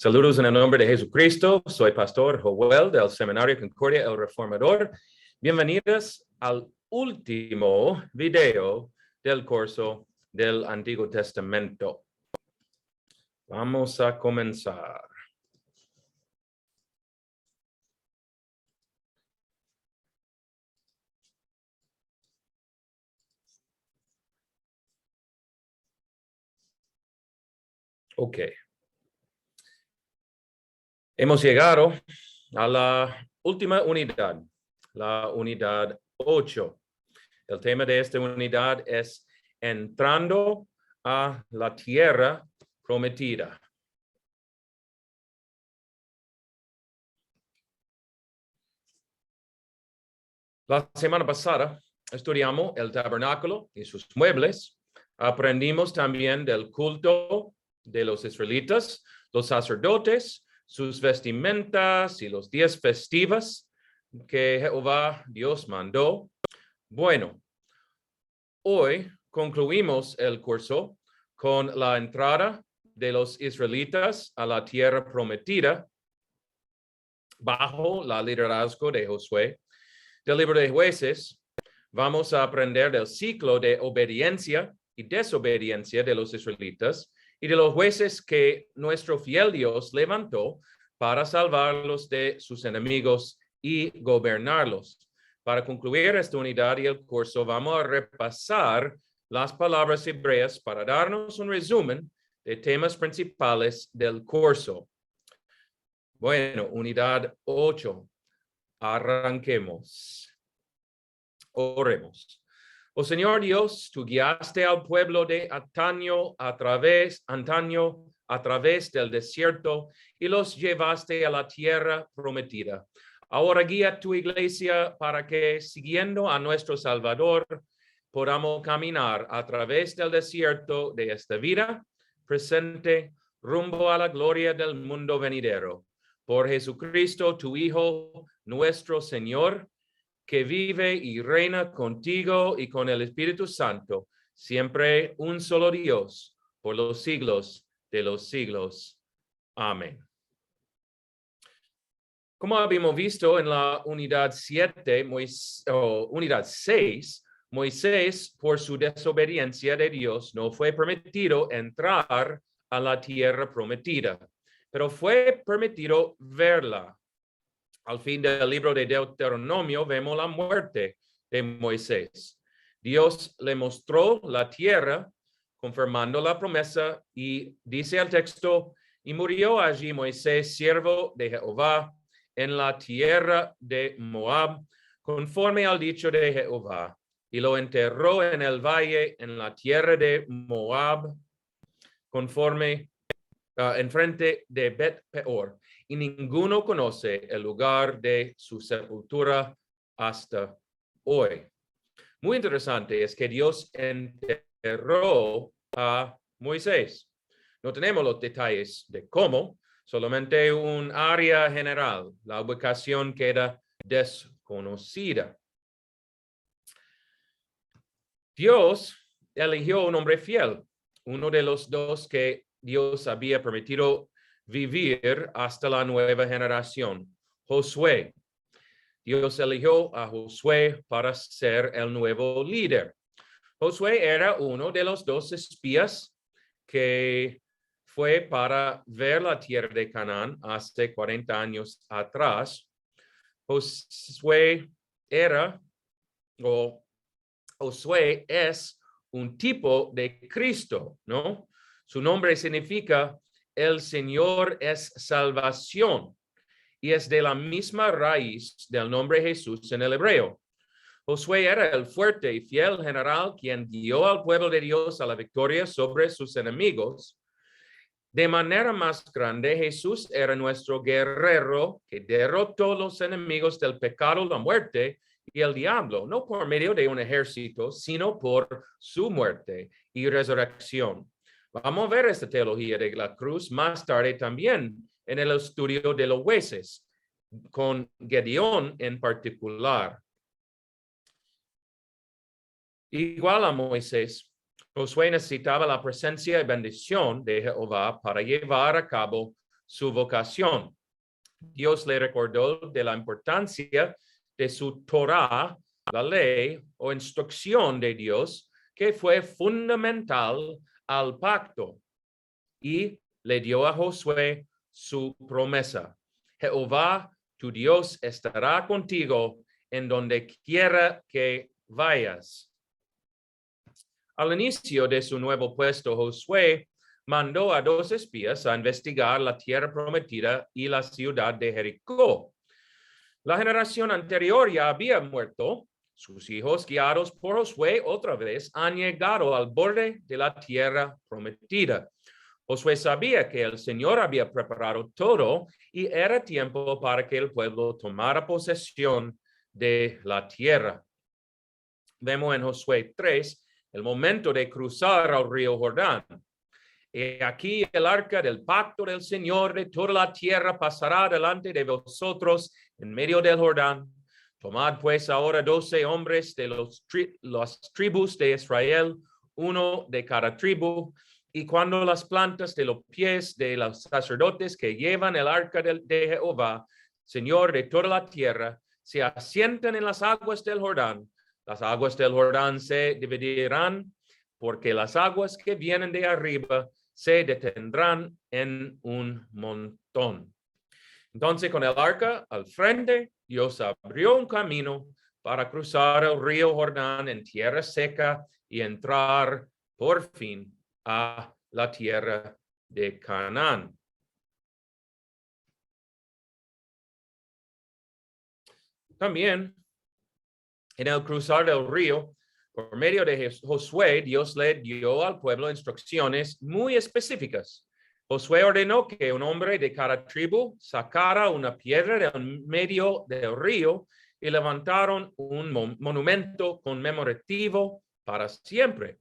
Saludos en el nombre de Jesucristo. Soy Pastor Joel del Seminario Concordia el Reformador. Bienvenidos al último video del curso del Antiguo Testamento. Vamos a comenzar. Ok. Hemos llegado a la última unidad, la unidad 8. El tema de esta unidad es entrando a la tierra prometida. La semana pasada estudiamos el tabernáculo y sus muebles. Aprendimos también del culto de los israelitas, los sacerdotes, sus vestimentas y los días festivos que Jehová Dios mandó. Bueno, hoy concluimos el curso con la entrada de los israelitas a la tierra prometida bajo la liderazgo de Josué. Del libro de Jueces vamos a aprender del ciclo de obediencia y desobediencia de los israelitas y de los jueces que nuestro fiel Dios levantó para salvarlos de sus enemigos y gobernarlos. Para concluir esta unidad y el curso, vamos a repasar las palabras hebreas para darnos un resumen de temas principales del curso. Bueno, unidad 8. Arranquemos. Oremos. Oh Señor Dios, tú guiaste al pueblo de antaño a través del desierto y los llevaste a la tierra prometida. Ahora guía tu iglesia para que, siguiendo a nuestro Salvador, podamos caminar a través del desierto de esta vida presente rumbo a la gloria del mundo venidero. Por Jesucristo, tu Hijo, nuestro Señor, que vive y reina contigo y con el Espíritu Santo, siempre un solo Dios, por los siglos de los siglos. Amén. Como habíamos visto en la unidad 6, Moisés, por su desobediencia de Dios, no fue permitido entrar a la tierra prometida, pero fue permitido verla. Al fin del libro de Deuteronomio vemos la muerte de Moisés. Dios le mostró la tierra, confirmando la promesa, y dice el texto, y murió allí Moisés, siervo de Jehová, en la tierra de Moab, conforme al dicho de Jehová, y lo enterró en el valle, en la tierra de Moab, conforme enfrente de Bet Peor, y ninguno conoce el lugar de su sepultura hasta hoy. Muy interesante es que Dios enterró a Moisés. No tenemos los detalles de cómo, solamente un área general. La ubicación queda desconocida. Dios eligió un hombre fiel, uno de los dos que Dios había permitido vivir hasta la nueva generación, Josué. Dios eligió a Josué para ser el nuevo líder. Josué era uno de los 2 espías que fue para ver la tierra de Canaán hace 40 años atrás. Josué es un tipo de Cristo, ¿no? Su nombre significa el Señor es salvación y es de la misma raíz del nombre Jesús en el hebreo. Josué era el fuerte y fiel general quien guió al pueblo de Dios a la victoria sobre sus enemigos. De manera más grande, Jesús era nuestro guerrero que derrotó los enemigos del pecado, la muerte y el diablo, no por medio de un ejército, sino por su muerte y resurrección. Vamos a ver esta teología de la cruz más tarde también en el estudio de los jueces, con Gedeón en particular. Igual a Moisés, Josué necesitaba la presencia y bendición de Jehová para llevar a cabo su vocación. Dios le recordó de la importancia de su Torah, la ley o instrucción de Dios, que fue fundamental al pacto, y le dio a Josué su promesa: Jehová, tu Dios, estará contigo en donde quiera que vayas. Al inicio de su nuevo puesto, Josué mandó a 2 espías a investigar la tierra prometida y la ciudad de Jericó. La generación anterior ya había muerto. Sus hijos, guiados por Josué, otra vez han llegado al borde de la tierra prometida. Josué sabía que el Señor había preparado todo y era tiempo para que el pueblo tomara posesión de la tierra. Vemos en Josué 3 el momento de cruzar al río Jordán. Aquí el arca del pacto del Señor de toda la tierra pasará delante de vosotros en medio del Jordán. Tomad pues ahora 12 hombres de las tribus de Israel, uno de cada tribu, y cuando las plantas de los pies de los sacerdotes que llevan el arca de Jehová, Señor de toda la tierra, se asientan en las aguas del Jordán, las aguas del Jordán se dividirán, porque las aguas que vienen de arriba se detendrán en un montón. Entonces, con el arca al frente, Dios abrió un camino para cruzar el río Jordán en tierra seca y entrar por fin a la tierra de Canaán. También, en el cruzar del río, por medio de Josué, Dios le dio al pueblo instrucciones muy específicas. Josué ordenó que un hombre de cada tribu sacara una piedra del medio del río y levantaron un monumento conmemorativo para siempre.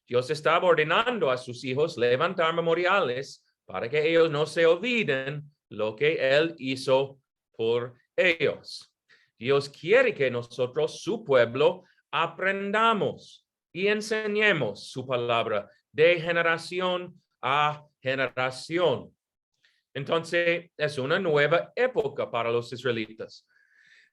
Dios estaba ordenando a sus hijos levantar memoriales para que ellos no se olviden lo que Él hizo por ellos. Dios quiere que nosotros, su pueblo, aprendamos y enseñemos su palabra de generación a generación. Entonces, es una nueva época para los israelitas.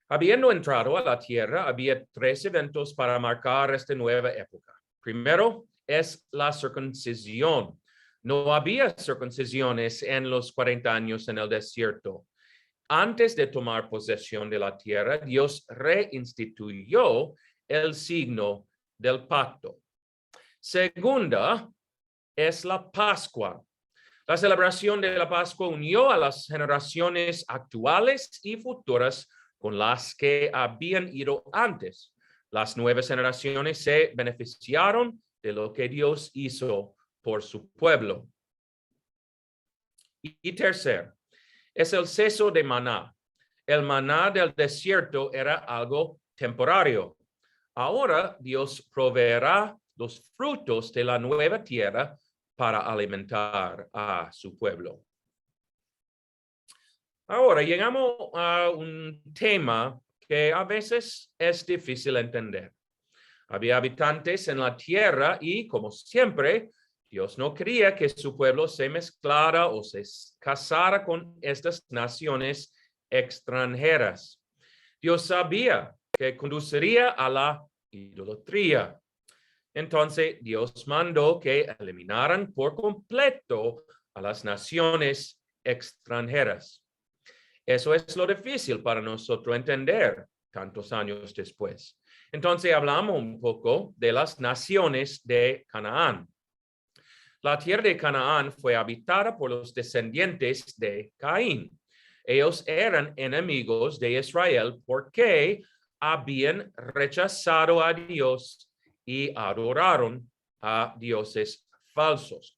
Habiendo entrado a la tierra, había 3 eventos para marcar esta nueva época. Primero es la circuncisión. No había circuncisiones en los 40 años en el desierto. Antes de tomar posesión de la tierra, Dios reinstituyó el signo del pacto. Segunda es la Pascua. La celebración de la Pascua unió a las generaciones actuales y futuras con las que habían ido antes. Las nuevas generaciones se beneficiaron de lo que Dios hizo por su pueblo. Y tercero, es el ceso de maná. El maná del desierto era algo temporario. Ahora Dios proveerá los frutos de la nueva tierra para alimentar a su pueblo. Ahora llegamos a un tema que a veces es difícil entender. Había habitantes en la tierra y, como siempre, Dios no quería que su pueblo se mezclara o se casara con estas naciones extranjeras. Dios sabía que conduciría a la idolatría. Entonces, Dios mandó que eliminaran por completo a las naciones extranjeras. Eso es lo difícil para nosotros entender tantos años después. Entonces, hablamos un poco de las naciones de Canaán. La tierra de Canaán fue habitada por los descendientes de Caín. Ellos eran enemigos de Israel porque habían rechazado a Dios y adoraron a dioses falsos.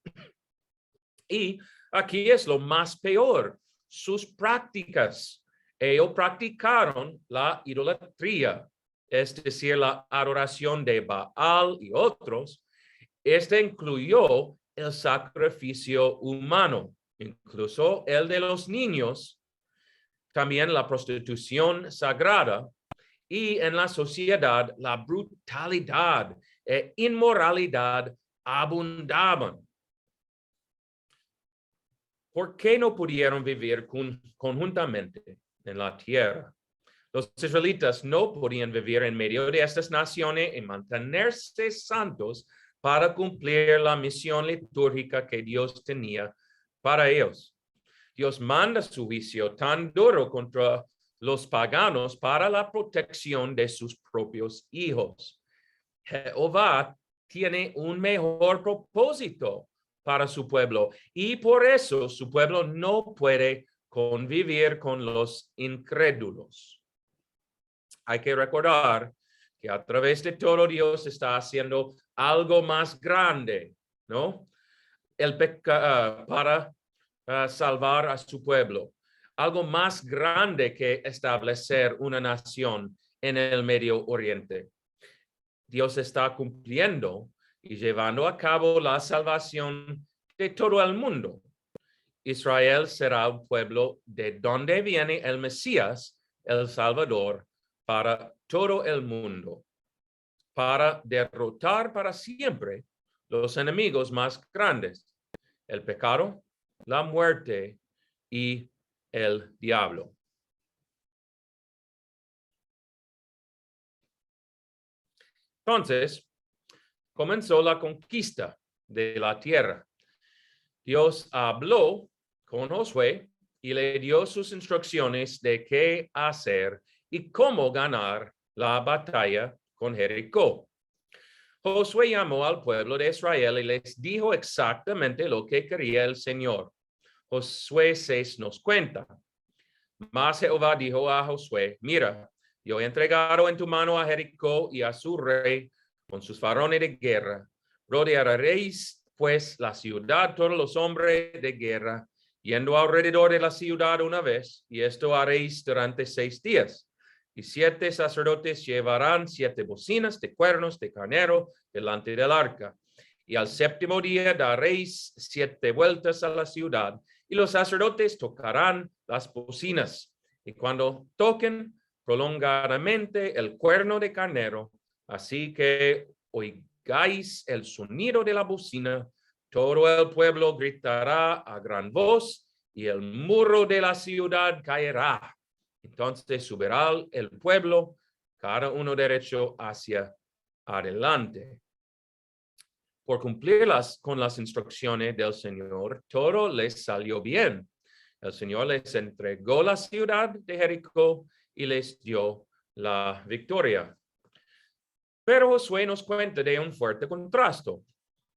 Y aquí es lo más peor, sus prácticas. Ellos practicaron la idolatría, es decir, la adoración de Baal y otros. Este incluyó el sacrificio humano, incluso el de los niños, también la prostitución sagrada, y en la sociedad la brutalidad e inmoralidad abundaban. ¿Por qué no pudieron vivir conjuntamente en la tierra? Los israelitas no podían vivir en medio de estas naciones y mantenerse santos para cumplir la misión litúrgica que Dios tenía para ellos. Dios manda su juicio tan duro contra los paganos para la protección de sus propios hijos. Jehová tiene un mejor propósito para su pueblo y por eso su pueblo no puede convivir con los incrédulos. Hay que recordar que a través de todo Dios está haciendo algo más grande, ¿no? Para salvar a su pueblo. Algo más grande que establecer una nación en el Medio Oriente. Dios está cumpliendo y llevando a cabo la salvación de todo el mundo. Israel será un pueblo de donde viene el Mesías, el Salvador, para todo el mundo, para derrotar para siempre los enemigos más grandes, el pecado, la muerte y el diablo. Entonces, comenzó la conquista de la tierra. Dios habló con Josué y le dio sus instrucciones de qué hacer y cómo ganar la batalla con Jericó. Josué llamó al pueblo de Israel y les dijo exactamente lo que quería el Señor. Josué 6 nos cuenta. Mas Jehová dijo a Josué, mira, yo he entregado en tu mano a Jericó y a su rey con sus varones de guerra. Rodearéis pues la ciudad, todos los hombres de guerra, yendo alrededor de la ciudad una vez, y esto haréis durante 6 días. Y 7 sacerdotes llevarán 7 bocinas de cuernos de carnero delante del arca. Y al 7º día daréis 7 vueltas a la ciudad, y los sacerdotes tocarán las bocinas. Y cuando toquen prolongadamente el cuerno de carnero, así que oigáis el sonido de la bocina, todo el pueblo gritará a gran voz y el muro de la ciudad caerá. Entonces subirá el pueblo, cada uno derecho hacia adelante. Por cumplirlas con las instrucciones del Señor, todo les salió bien. El Señor les entregó la ciudad de Jericó y les dio la victoria. Pero Josué nos cuenta de un fuerte contraste.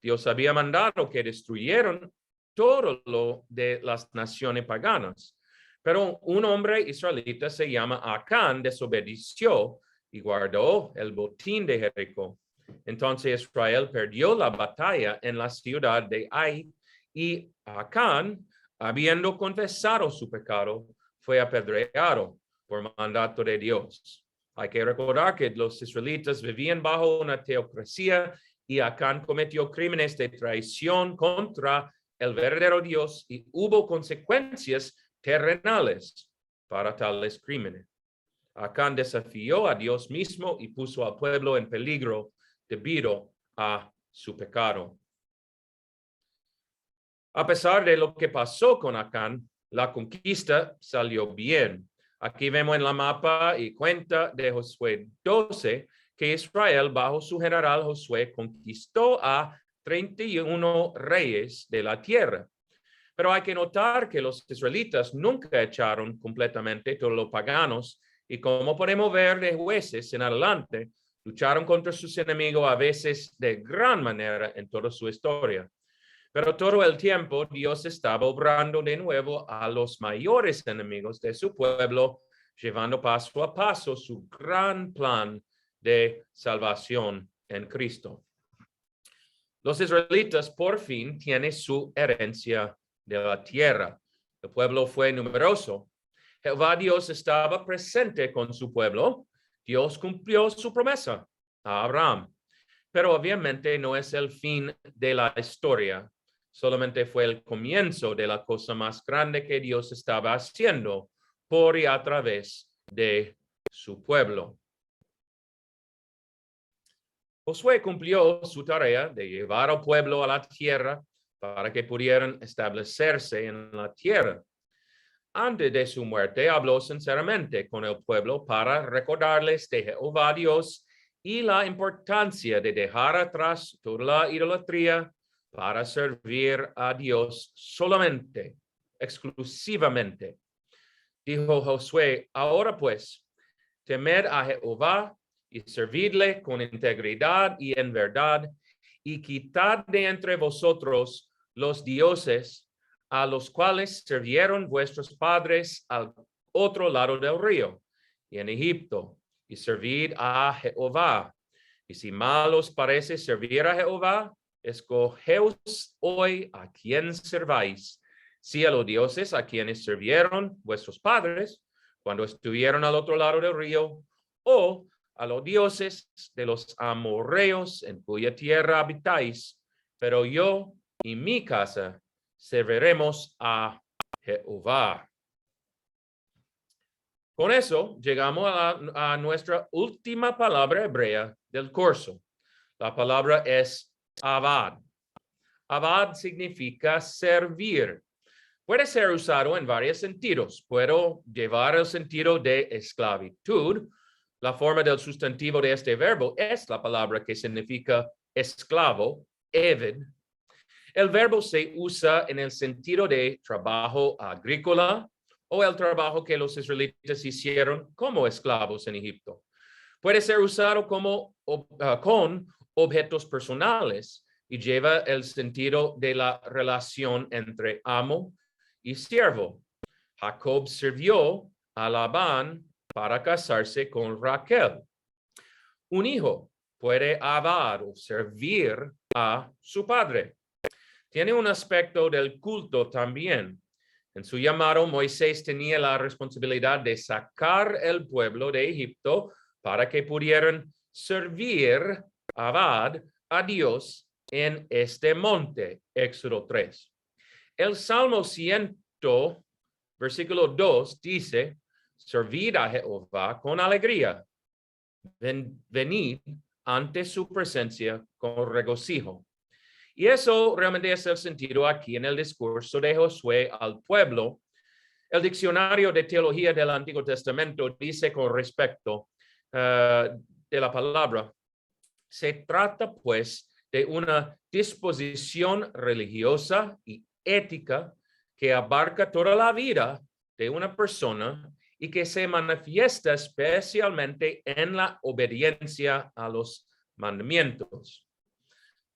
Dios había mandado que destruyeran todo lo de las naciones paganas. Pero un hombre israelita se llama Acán desobedeció y guardó el botín de Jericó. Entonces Israel perdió la batalla en la ciudad de Ai y Acán, habiendo confesado su pecado, fue apedreado por mandato de Dios. Hay que recordar que los israelitas vivían bajo una teocracia y Acán cometió crímenes de traición contra el verdadero Dios y hubo consecuencias terrenales para tales crímenes. Acán desafió a Dios mismo y puso al pueblo en peligro debido a su pecado. A pesar de lo que pasó con Acán, la conquista salió bien. Aquí vemos en la mapa y cuenta de Josué 12 que Israel bajo su general Josué conquistó a 31 reyes de la tierra. Pero hay que notar que los israelitas nunca echaron completamente todos los paganos y como podemos ver de Jueces en adelante, lucharon contra sus enemigos a veces de gran manera en toda su historia. Pero todo el tiempo Dios estaba obrando de nuevo a los mayores enemigos de su pueblo, llevando paso a paso su gran plan de salvación en Cristo. Los israelitas por fin tienen su herencia de la tierra. El pueblo fue numeroso. Jehová Dios estaba presente con su pueblo. Dios cumplió su promesa a Abraham. Pero obviamente no es el fin de la historia. Solamente fue el comienzo de la cosa más grande que Dios estaba haciendo por y a través de su pueblo. Josué cumplió su tarea de llevar al pueblo a la tierra para que pudieran establecerse en la tierra. Antes de su muerte, habló sinceramente con el pueblo para recordarles de Jehová Dios y la importancia de dejar atrás toda la idolatría para servir a Dios solamente, exclusivamente. Dijo Josué, ahora pues, temed a Jehová y servidle con integridad y en verdad, y quitad de entre vosotros los dioses a los cuales sirvieron vuestros padres al otro lado del río y en Egipto, y servid a Jehová. Y si mal os parece servir a Jehová, escogeos hoy a quien serváis, si a los dioses a quienes sirvieron vuestros padres cuando estuvieron al otro lado del río, o a los dioses de los amorreos en cuya tierra habitáis, pero yo y mi casa serviremos a Jehová. Con eso llegamos a nuestra última palabra hebrea del curso. La palabra es abad. Abad significa servir. Puede ser usado en varios sentidos. Puedo llevar el sentido de esclavitud. La forma del sustantivo de este verbo es la palabra que significa esclavo, eved. El verbo se usa en el sentido de trabajo agrícola o el trabajo que los israelitas hicieron como esclavos en Egipto. Puede ser usado con objetos personales y lleva el sentido de la relación entre amo y siervo. Jacob sirvió a Labán para casarse con Raquel. Un hijo puede abar o servir a su padre. Tiene un aspecto del culto también. En su llamado, Moisés tenía la responsabilidad de sacar el pueblo de Egipto para que pudieran servir abad a Dios en este monte, Éxodo 3. El Salmo 100, versículo 2 dice, servid a Jehová con alegría, venid ante su presencia con regocijo. Y eso realmente es el sentido aquí en el discurso de Josué al pueblo. El diccionario de teología del Antiguo Testamento dice con respecto de la palabra, se trata pues de una disposición religiosa y ética que abarca toda la vida de una persona y que se manifiesta especialmente en la obediencia a los mandamientos.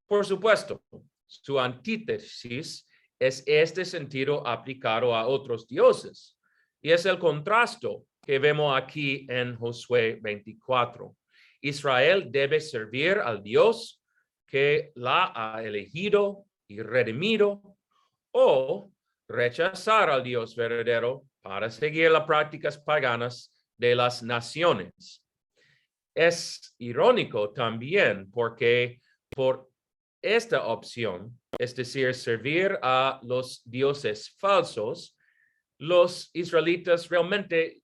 Por supuesto, su antítesis es este sentido aplicado a otros dioses, y es el contraste que vemos aquí en Josué 24. Israel debe servir al Dios que la ha elegido y redimido, o rechazar al Dios verdadero para seguir las prácticas paganas de las naciones. Es irónico también porque por esta opción, es decir, servir a los dioses falsos, los israelitas realmente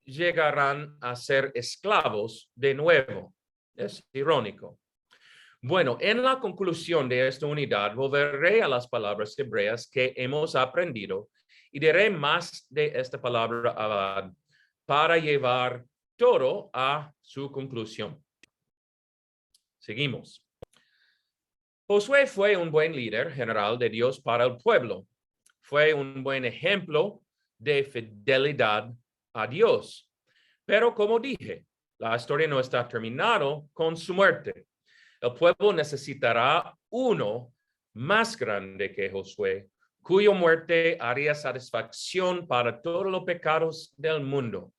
llegarán a ser esclavos de nuevo. Es irónico. Bueno, en la conclusión de esta unidad, volveré a las palabras hebreas que hemos aprendido y diré más de esta palabra abad para llevar todo a su conclusión. Seguimos. Josué fue un buen líder general de Dios para el pueblo. Fue un buen ejemplo de fidelidad a Dios. Pero como dije, la historia no está terminada con su muerte. El pueblo necesitará uno más grande que Josué, cuya muerte haría satisfacción para todos los pecados del mundo.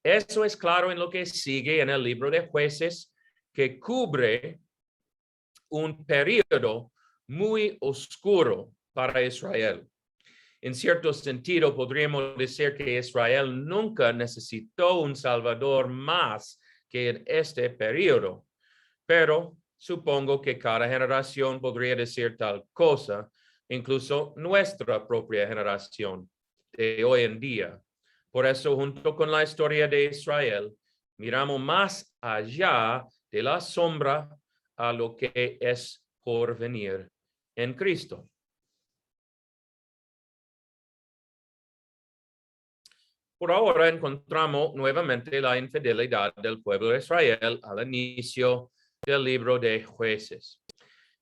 Eso es claro en lo que sigue en el libro de Jueces, que cubre un periodo muy oscuro para Israel. En cierto sentido, podríamos decir que Israel nunca necesitó un Salvador más que en este periodo, pero supongo que cada generación podría decir tal cosa, incluso nuestra propia generación de hoy en día. Por eso, junto con la historia de Israel, miramos más allá de la sombra a lo que es por venir en Cristo. Por ahora encontramos nuevamente la infidelidad del pueblo de Israel al inicio del libro de Jueces.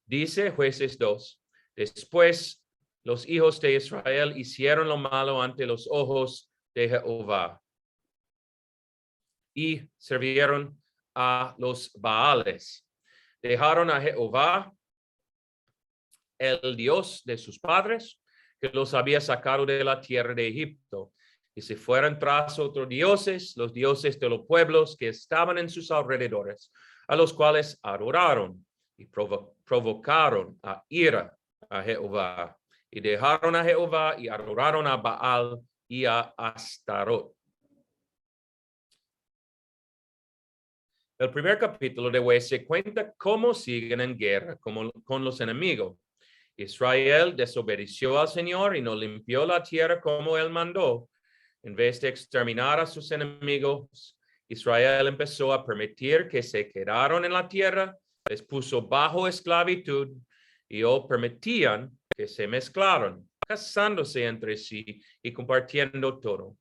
Dice Jueces 2, después los hijos de Israel hicieron lo malo ante los ojos de Jehová y sirvieron a los Baales. Dejaron a Jehová, el Dios de sus padres, que los había sacado de la tierra de Egipto, y se fueron tras otros dioses, los dioses de los pueblos que estaban en sus alrededores, a los cuales adoraron y provocaron a ira a Jehová, y dejaron a Jehová y adoraron a Baal y a Astarot. El primer capítulo de Jueces cuenta cómo siguen en guerra con los enemigos. Israel desobedeció al Señor y no limpió la tierra como él mandó. En vez de exterminar a sus enemigos, Israel empezó a permitir que se quedaron en la tierra, les puso bajo esclavitud y permitían que se mezclaron, casándose entre sí y compartiendo todo.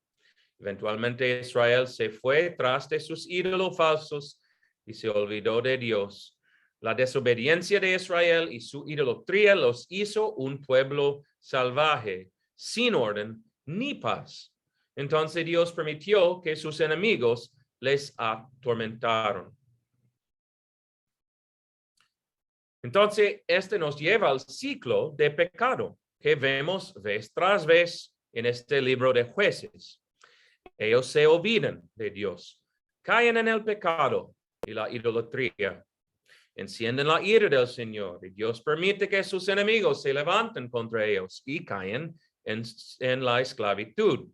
Eventualmente Israel se fue tras de sus ídolos falsos y se olvidó de Dios. La desobediencia de Israel y su idolatría los hizo un pueblo salvaje, sin orden ni paz. Entonces Dios permitió que sus enemigos les atormentaron. Entonces, este nos lleva al ciclo de pecado que vemos vez tras vez en este libro de Jueces. Ellos se olvidan de Dios, caen en el pecado y la idolatría, encienden la ira del Señor y Dios permite que sus enemigos se levanten contra ellos y caen en la esclavitud.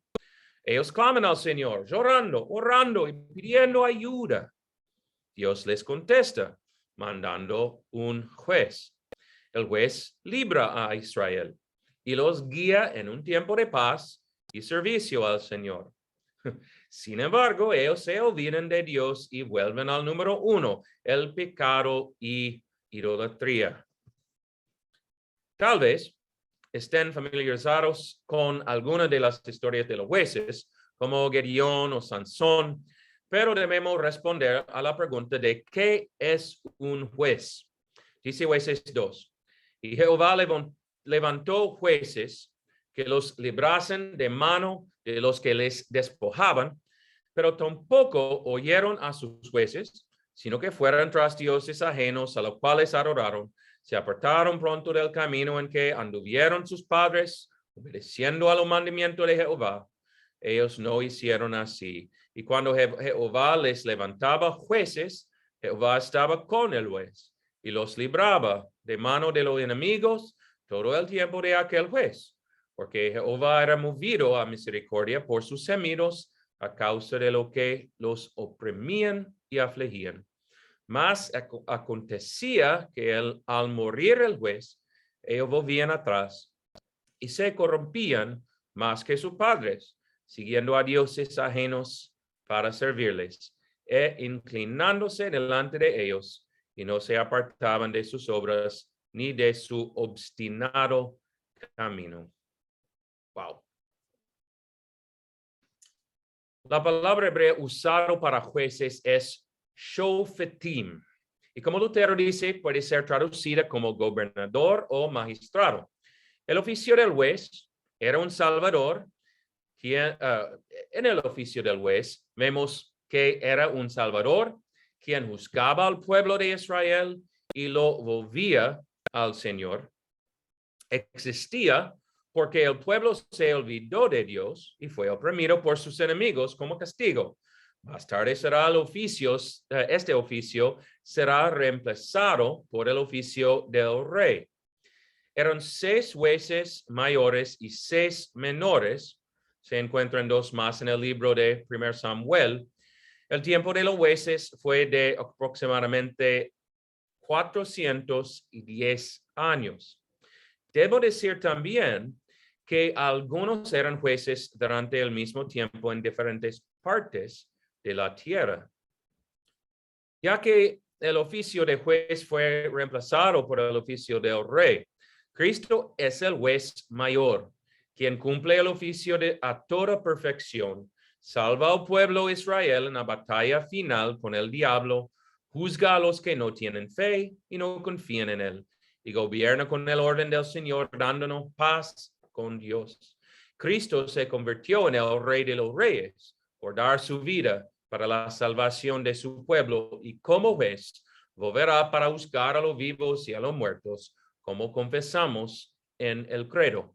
Ellos claman al Señor, llorando, orando y pidiendo ayuda. Dios les contesta, mandando un juez. El juez libra a Israel y los guía en un tiempo de paz y servicio al Señor. Sin embargo, ellos se olvidan de Dios y vuelven al número 1, el pecado y idolatría. Tal vez estén familiarizados con alguna de las historias de los jueces, como Gedeón o Sansón, pero debemos responder a la pregunta de ¿qué es un juez? Dice Jueces 2, y Jehová levantó jueces que los librasen de mano de los que les despojaban, pero tampoco oyeron a sus jueces, sino que fueron tras dioses ajenos a los cuales adoraron, se apartaron pronto del camino en que anduvieron sus padres, obedeciendo a los mandamientos de Jehová. Ellos no hicieron así. Y cuando Jehová les levantaba jueces, Jehová estaba con el juez y los libraba de mano de los enemigos todo el tiempo de aquel juez, porque Jehová era movido a misericordia por sus gemidos a causa de lo que los oprimían y afligían. Mas acontecía que al morir el juez, ellos volvían atrás y se corrompían más que sus padres, siguiendo a dioses ajenos para servirles, e inclinándose delante de ellos, y no se apartaban de sus obras ni de su obstinado camino. Wow. La palabra hebrea usada para jueces es shofetim. Y como Lutero dice, puede ser traducida como gobernador o magistrado. El oficio del juez era un salvador. En el oficio del juez vemos que era un salvador quien juzgaba al pueblo de Israel y lo volvía al Señor. Existía porque el pueblo se olvidó de Dios y fue oprimido por sus enemigos como castigo. Más tarde será este oficio será reemplazado por el oficio del rey. Eran 6 jueces mayores y 6 menores. Se encuentran 2 más en el libro de 1 Samuel. El tiempo de los jueces fue de aproximadamente 410 años. Debo decir también que algunos eran jueces durante el mismo tiempo en diferentes partes de la tierra. Ya que el oficio de juez fue reemplazado por el oficio del rey, Cristo es el juez mayor, quien cumple el oficio a toda perfección, salva al pueblo Israel en la batalla final con el diablo, juzga a los que no tienen fe y no confían en él, y gobierna con el orden del Señor, dándonos paz con Dios. Cristo se convirtió en el Rey de los Reyes por dar su vida para la salvación de su pueblo, y como juez volverá para juzgar a los vivos y a los muertos, como confesamos en el credo.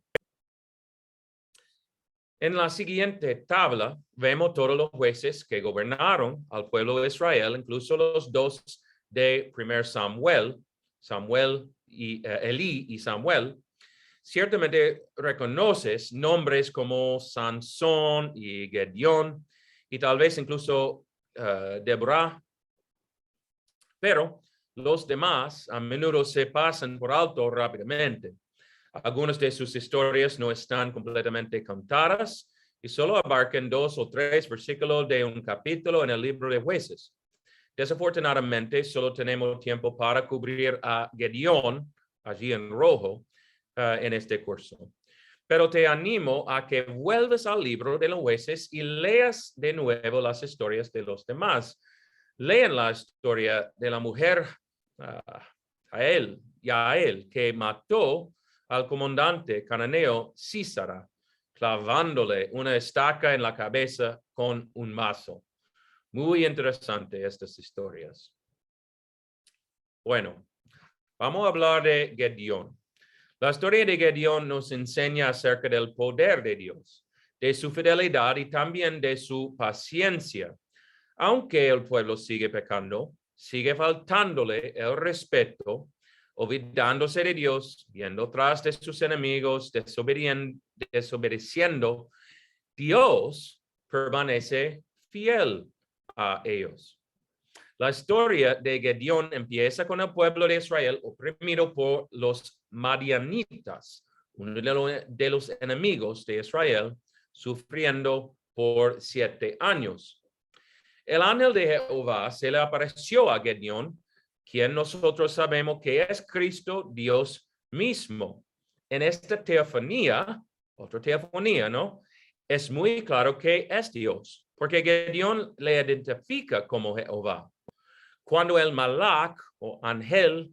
En la siguiente tabla vemos todos los jueces que gobernaron al pueblo de Israel, incluso los dos de 1 Samuel, Elí y Samuel. Ciertamente reconoces nombres como Sansón y Gedeón, y tal vez incluso Deborah, pero los demás a menudo se pasan por alto rápidamente. Algunas de sus historias no están completamente contadas y solo abarcan 2 o 3 versículos de un capítulo en el libro de Jueces. Desafortunadamente, solo tenemos tiempo para cubrir a Gedeón, allí en rojo, en este curso. Pero te animo a que vuelvas al libro de los Jueces y leas de nuevo las historias de los demás. Lean la historia de la mujer Yael, que mató al comandante cananeo Sísara, clavándole una estaca en la cabeza con un mazo. Muy interesante estas historias. Bueno, vamos a hablar de Gedeón. La historia de Gedeón nos enseña acerca del poder de Dios, de su fidelidad y también de su paciencia. Aunque el pueblo sigue pecando, sigue faltándole el respeto, olvidándose de Dios, yendo tras de sus enemigos, desobedeciendo, Dios permanece fiel a ellos. La historia de Gedeón empieza con el pueblo de Israel oprimido por los madianitas, uno de los enemigos de Israel, sufriendo por 7 años. El ángel de Jehová se le apareció a Gedeón, quien nosotros sabemos que es Cristo Dios mismo. En esta teofanía, otra teofanía, ¿no? Es muy claro que es Dios, porque Gedeón le identifica como Jehová. Cuando el malach o ángel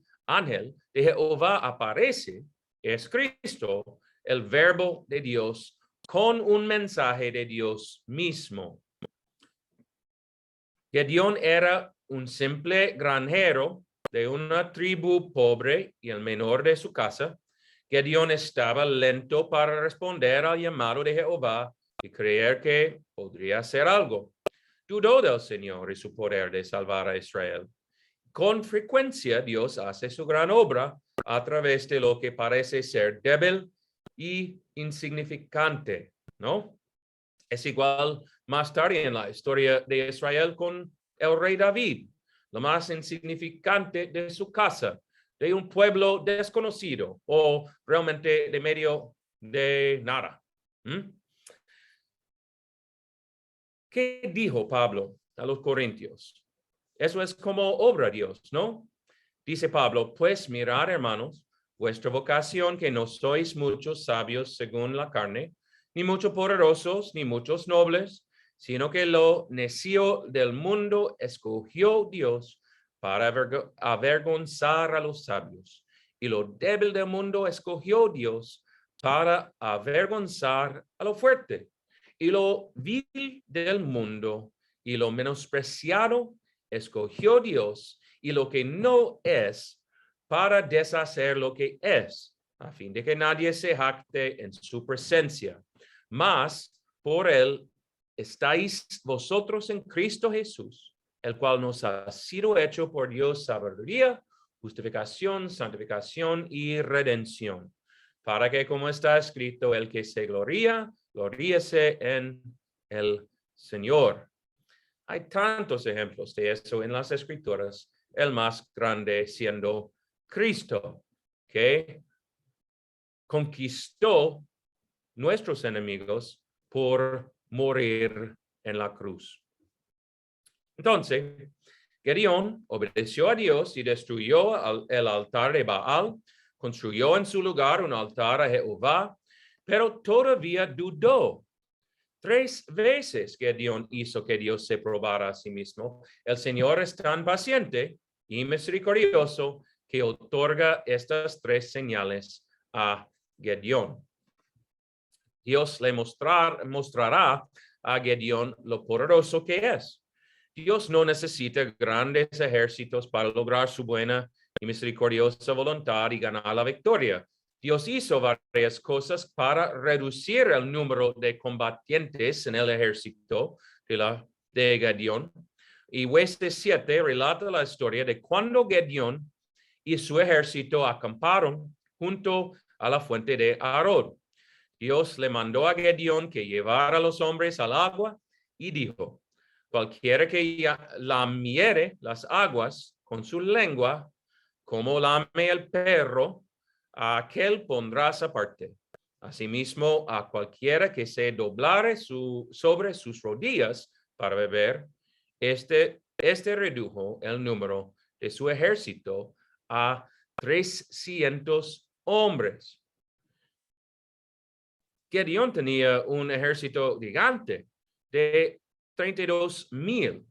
de Jehová aparece, es Cristo, el verbo de Dios, con un mensaje de Dios mismo. Gedeón era un simple granjero de una tribu pobre y el menor de su casa. Gedeón estaba lento para responder al llamado de Jehová y creer que podría hacer algo. Dudó del Señor y su poder de salvar a Israel. Con frecuencia Dios hace su gran obra a través de lo que parece ser débil y insignificante, ¿no? Es igual más tarde en la historia de Israel con el rey David, lo más insignificante de su casa, de un pueblo desconocido o realmente de medio de nada. ¿Qué dijo Pablo a los corintios? Eso es como obra de Dios, ¿no? Dice Pablo, pues mirad, hermanos, vuestra vocación, que no sois muchos sabios según la carne, ni muchos poderosos, ni muchos nobles, sino que lo necio del mundo escogió Dios para avergonzar a los sabios, y lo débil del mundo escogió Dios para avergonzar a lo fuerte, y lo vil del mundo y lo menospreciado escogió Dios, y lo que no es, para deshacer lo que es, a fin de que nadie se jacte en su presencia. Mas por él estáis vosotros en Cristo Jesús, el cual nos ha sido hecho por Dios sabiduría, justificación, santificación y redención, para que, como está escrito, el que se gloría, gloríese en el Señor. Hay tantos ejemplos de eso en las Escrituras, el más grande siendo Cristo, que conquistó nuestros enemigos por morir en la cruz. Entonces, Gedeón obedeció a Dios y destruyó el altar de Baal, construyó en su lugar un altar a Jehová, pero todavía dudó. 3 veces Gedeón hizo que Dios se probara a sí mismo. El Señor es tan paciente y misericordioso que otorga estas 3 señales a Gedeón. Dios le mostrará a Gedeón lo poderoso que es. Dios no necesita grandes ejércitos para lograr su buena y misericordiosa voluntad y ganar la victoria. Dios hizo varias cosas para reducir el número de combatientes en el ejército de Gedeón. Y Jueces 7 relata la historia de cuando Gedeón y su ejército acamparon junto a la fuente de Arod. Dios le mandó a Gedeón que llevara a los hombres al agua y dijo: cualquiera que lamiere las aguas con su lengua, como lame el perro, a aquel pondrás aparte. Asimismo, a cualquiera que se doblare sobre sus rodillas para beber, este redujo el número de su ejército a 300 hombres. Gedeón tenía un ejército gigante de 32,000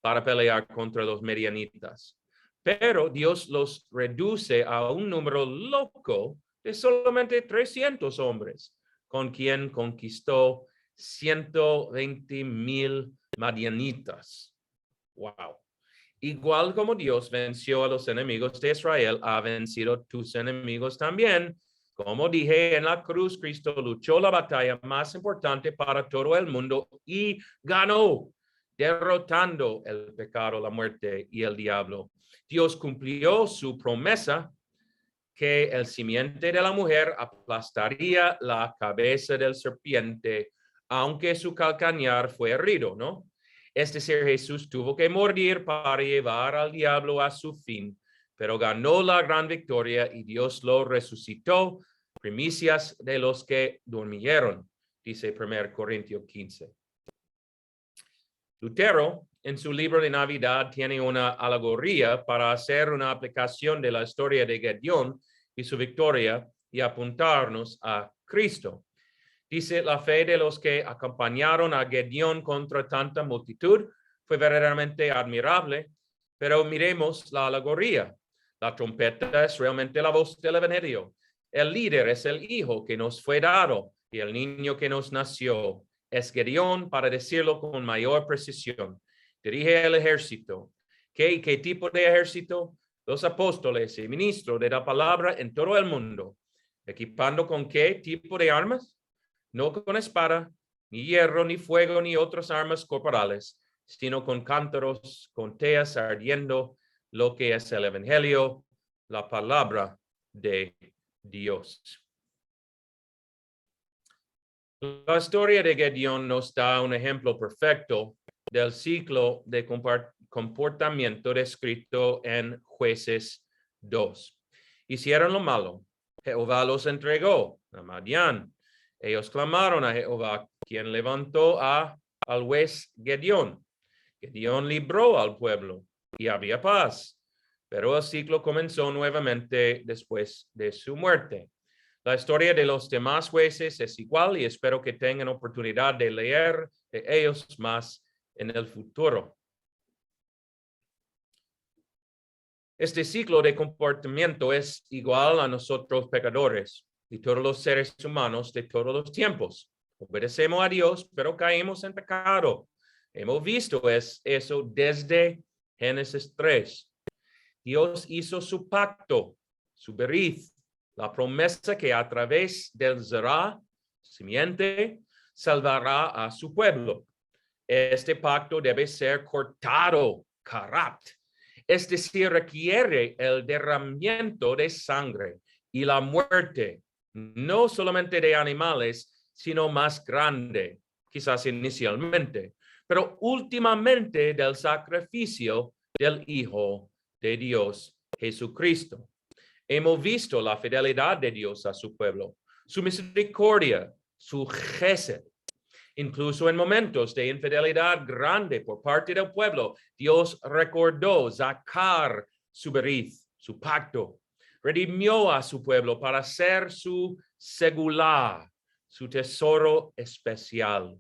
para pelear contra los medianitas. Pero Dios los reduce a un número loco de solamente 300 hombres, con quien conquistó 120,000 madianitas. Wow. Igual como Dios venció a los enemigos de Israel, ha vencido tus enemigos también. Como dije, en la cruz, Cristo luchó la batalla más importante para todo el mundo y ganó, derrotando el pecado, la muerte y el diablo. Dios cumplió su promesa que el simiente de la mujer aplastaría la cabeza del serpiente, aunque su calcañar fue herido, ¿no? Es decir, Jesús tuvo que morir para llevar al diablo a su fin, pero ganó la gran victoria y Dios lo resucitó, primicias de los que durmieron, dice 1 Corintios 15. Lutero, en su libro de Navidad, tiene una alegoría para hacer una aplicación de la historia de Gedeón y su victoria y apuntarnos a Cristo. Dice: la fe de los que acompañaron a Gedeón contra tanta multitud fue verdaderamente admirable, pero miremos la alegoría. La trompeta es realmente la voz del evangelio. El líder es el hijo que nos fue dado y el niño que nos nació. Es Gedeón, para decirlo con mayor precisión. Dirige el ejército. ¿Qué tipo de ejército? Los apóstoles y ministros de la palabra en todo el mundo. ¿Equipando con qué tipo de armas? No con espada, ni hierro, ni fuego, ni otras armas corporales, sino con cántaros, con teas ardiendo, lo que es el evangelio, la palabra de Dios. La historia de Gedeón nos da un ejemplo perfecto del ciclo de comportamiento descrito en Jueces 2. Hicieron lo malo. Jehová los entregó a Madián. Ellos clamaron a Jehová, quien levantó al juez Gedeón. Gedeón libró al pueblo y había paz. Pero el ciclo comenzó nuevamente después de su muerte. La historia de los demás jueces es igual y espero que tengan oportunidad de leer de ellos más en el futuro. Este ciclo de comportamiento es igual a nosotros pecadores y todos los seres humanos de todos los tiempos. Obedecemos a Dios, pero caímos en pecado. Hemos visto eso desde Génesis 3. Dios hizo su pacto, su berith, la promesa que a través del Zerah, simiente, salvará a su pueblo. Este pacto debe ser cortado, karat. Es decir, requiere el derramamiento de sangre y la muerte, no solamente de animales, sino más grande, quizás inicialmente, pero últimamente del sacrificio del Hijo de Dios, Jesucristo. Hemos visto la fidelidad de Dios a su pueblo, su misericordia, su gesed. Incluso en momentos de infidelidad grande por parte del pueblo, Dios recordó sacar su berith, su pacto. Redimió a su pueblo para ser su segulá, su tesoro especial.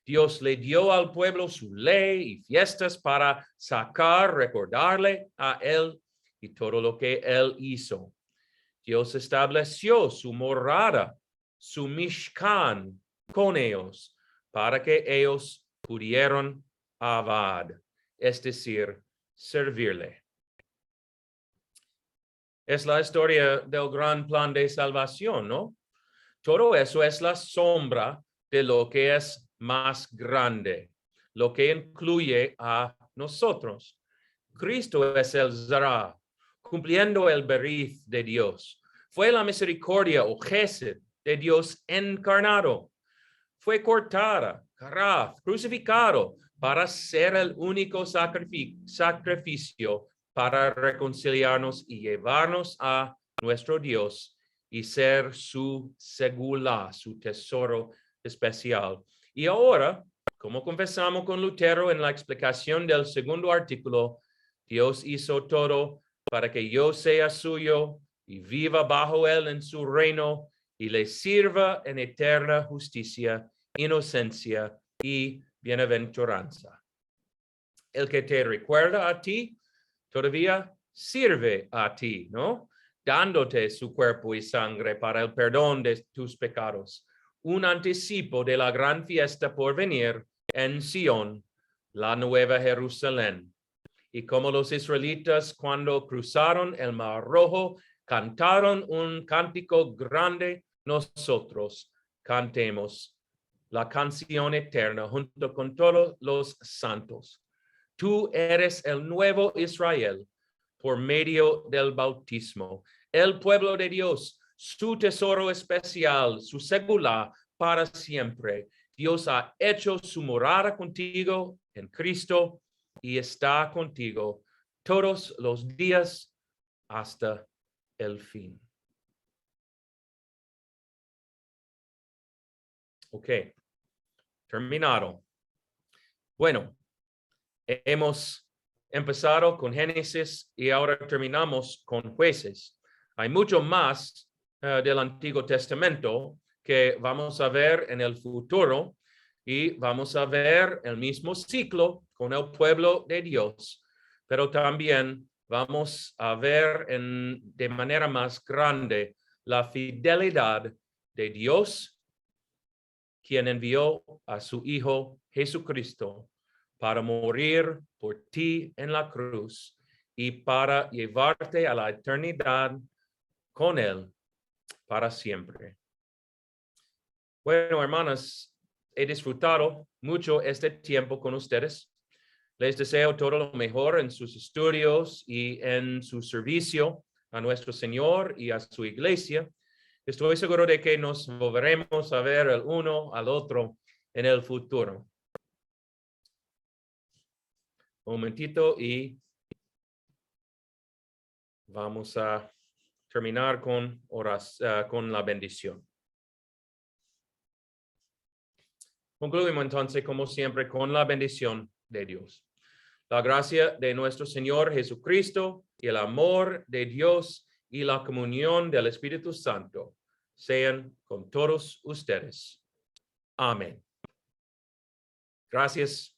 Dios le dio al pueblo su ley y fiestas para recordarle a él y todo lo que él hizo. Dios estableció su morada, su Mishkan con ellos, para que ellos pudieran avad, es decir, servirle. Es la historia del gran plan de salvación, ¿no? Todo eso es la sombra de lo que es más grande, lo que incluye a nosotros. Cristo es el Zara, cumpliendo el berith de Dios. Fue la misericordia o Gesed de Dios encarnado. Fue cortada, crucificado para ser el único sacrificio para reconciliarnos y llevarnos a nuestro Dios y ser su segula, su tesoro especial. Y ahora, como confesamos con Lutero en la explicación del segundo artículo, Dios hizo todo para que yo sea suyo y viva bajo él en su reino y le sirva en eterna justicia, inocencia y bienaventuranza. El que te recuerda a ti, todavía sirve a ti, ¿no? Dándote su cuerpo y sangre para el perdón de tus pecados, un anticipo de la gran fiesta por venir en Sion, la nueva Jerusalén. Y como los israelitas cuando cruzaron el Mar Rojo, cantaron un cántico grande, nosotros cantemos la canción eterna junto con todos los santos. Tú eres el nuevo Israel por medio del bautismo, el pueblo de Dios, su tesoro especial, su segula para siempre. Dios ha hecho su morada contigo en Cristo y está contigo todos los días hasta el fin. Ok, terminado. Bueno, hemos empezado con Génesis y ahora terminamos con Jueces. Hay mucho más del Antiguo Testamento que vamos a ver en el futuro y vamos a ver el mismo ciclo con el pueblo de Dios, pero también vamos a ver de manera más grande la fidelidad de Dios, quien envió a su Hijo Jesucristo para morir por ti en la cruz y para llevarte a la eternidad con Él para siempre. Bueno, hermanas, he disfrutado mucho este tiempo con ustedes. Les deseo todo lo mejor en sus estudios y en su servicio a nuestro Señor y a su iglesia. Estoy seguro de que nos volveremos a ver el uno al otro en el futuro. Un momentito y vamos a terminar con la bendición. Concluimos entonces, como siempre, con la bendición de Dios. La gracia de nuestro Señor Jesucristo y el amor de Dios y la comunión del Espíritu Santo sean con todos ustedes. Amén. Gracias.